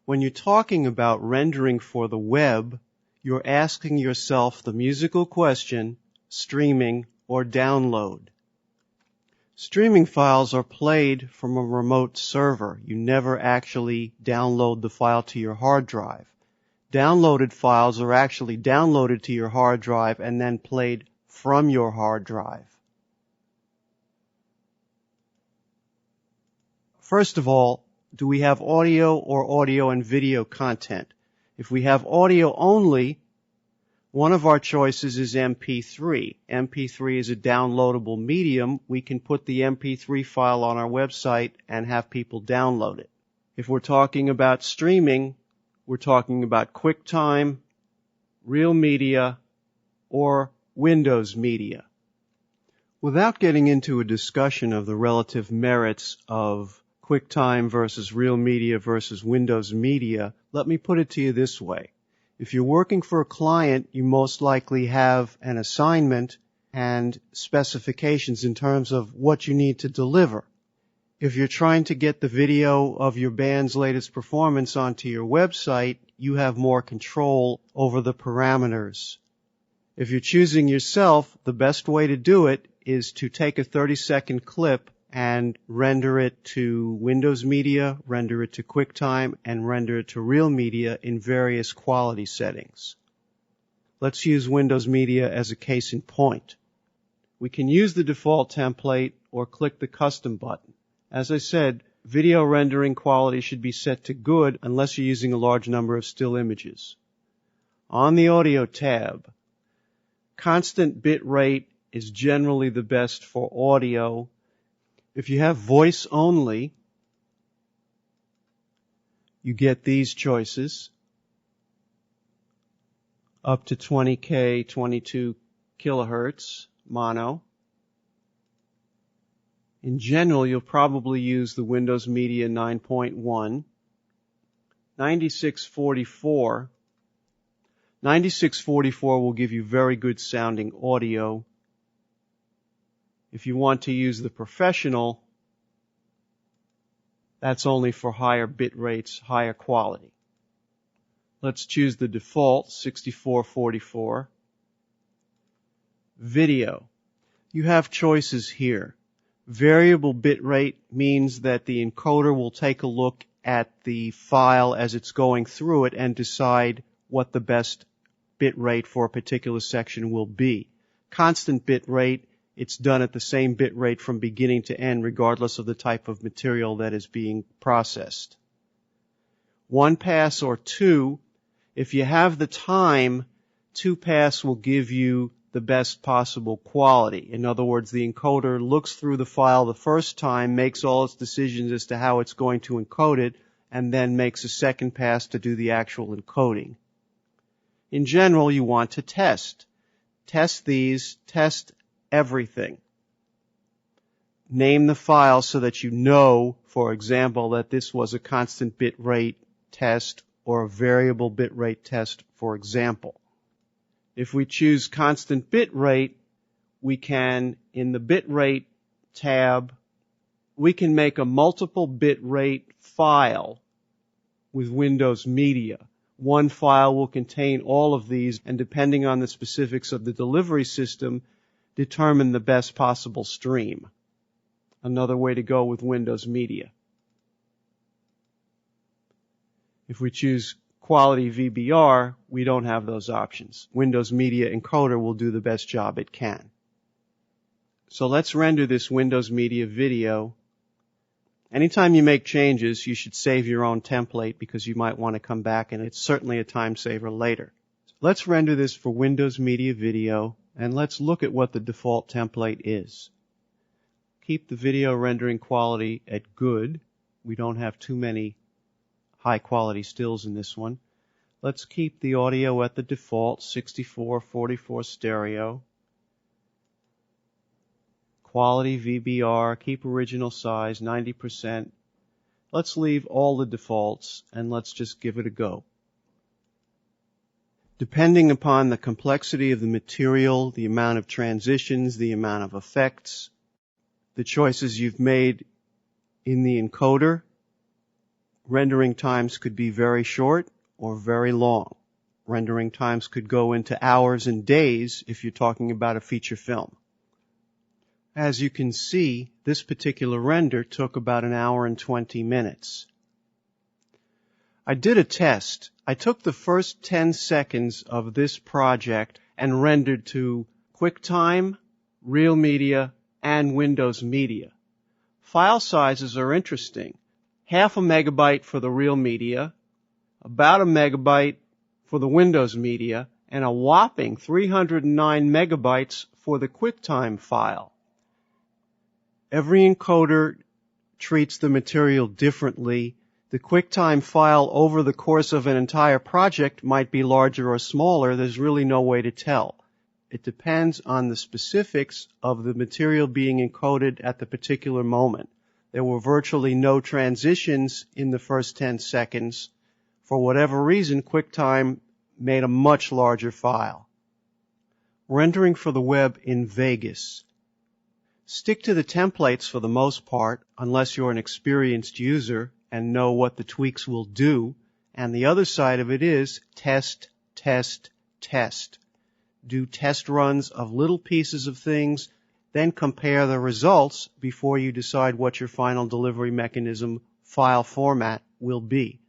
When you're talking about rendering for the web, you're asking yourself the musical question, streaming or download. Streaming files are played from a remote server. You never actually download the file to your hard drive. Downloaded files are actually downloaded to your hard drive and then played from your hard drive. First of all, do we have audio or audio and video content? If we have audio only, one of our choices is MP3. MP3 is a downloadable medium. We can put the MP3 file on our website and have people download it. If we're talking about streaming, we're talking about QuickTime, Real Media, or Windows Media. Without getting into a discussion of the relative merits of QuickTime versus Real Media versus Windows Media, let me put it to you this way. If you're working for a client, you most likely have an assignment and specifications in terms of what you need to deliver. If you're trying to get the video of your band's latest performance onto your website, you have more control over the parameters. If you're choosing yourself, the best way to do it is to take a 30-second clip and render it to Windows Media, render it to QuickTime, and render it to Real Media in various quality settings. Let's use Windows Media as a case in point. We can use the default template or click the custom button. As I said, video rendering quality should be set to good unless you're using a large number of still images. On the Audio tab, constant bit rate is generally the best for audio. If you have voice only, you get these choices. Up to 20K, 22 kilohertz, mono. In general, you'll probably use the Windows Media 9.1. 9644. 9644 will give you very good sounding audio. If you want to use the professional, that's only for higher bit rates, higher quality. Let's choose the default, 6444. Video. You have choices here. Variable bit rate means that the encoder will take a look at the file as it's going through it and decide what the best bit rate for a particular section will be. Constant bit rate, it's done at the same bit rate from beginning to end regardless of the type of material that is being processed. 1 pass or 2, if you have the time, 2 pass will give you the best possible quality. In other words, the encoder looks through the file the first time, makes all its decisions as to how it's going to encode it, and then makes a second pass to do the actual encoding. In general, you want to test. Test these, test everything. Name the file so that you know, for example, that this was a constant bit rate test or a variable bit rate test, for example. If we choose constant bit rate, we can, in the bit rate tab, we can make a multiple bit rate file with Windows Media. One file will contain all of these, and depending on the specifics of the delivery system, determine the best possible stream. Another way to go with Windows Media. If we choose quality VBR, we don't have those options. Windows Media Encoder will do the best job it can. So let's render this Windows Media video. Anytime you make changes, you should save your own template because you might want to come back, and it's certainly a time saver later. Let's render this for Windows Media Video, and let's look at what the default template is. Keep the video rendering quality at good. We don't have too many high quality stills in this one. Let's keep the audio at the default, 6444 stereo. Quality VBR, keep original size, 90%. Let's leave all the defaults and let's just give it a go. Depending upon the complexity of the material, the amount of transitions, the amount of effects, the choices you've made in the encoder, Rendering times could be very short or very long. Rendering times could go into hours and days if you're talking about a feature film. As you can see, this particular render took about 1 hour and 20 minutes. I did a test. I took the first 10 seconds of this project and rendered to QuickTime, Real Media, and Windows Media. File sizes are interesting. 0.5 megabyte for the Real Media, about 1 megabyte for the Windows Media, and a whopping 309 megabytes for the QuickTime file. Every encoder treats the material differently. The QuickTime file over the course of an entire project might be larger or smaller. There's really no way to tell. It depends on the specifics of the material being encoded at the particular moment. There were virtually no transitions in the first 10 seconds. For whatever reason, QuickTime made a much larger file. Rendering for the web in Vegas. Stick to the templates for the most part, unless you're an experienced user and know what the tweaks will do. And the other side of it is test, test, test. Do test runs of little pieces of things, then compare the results before you decide what your final delivery mechanism file format will be.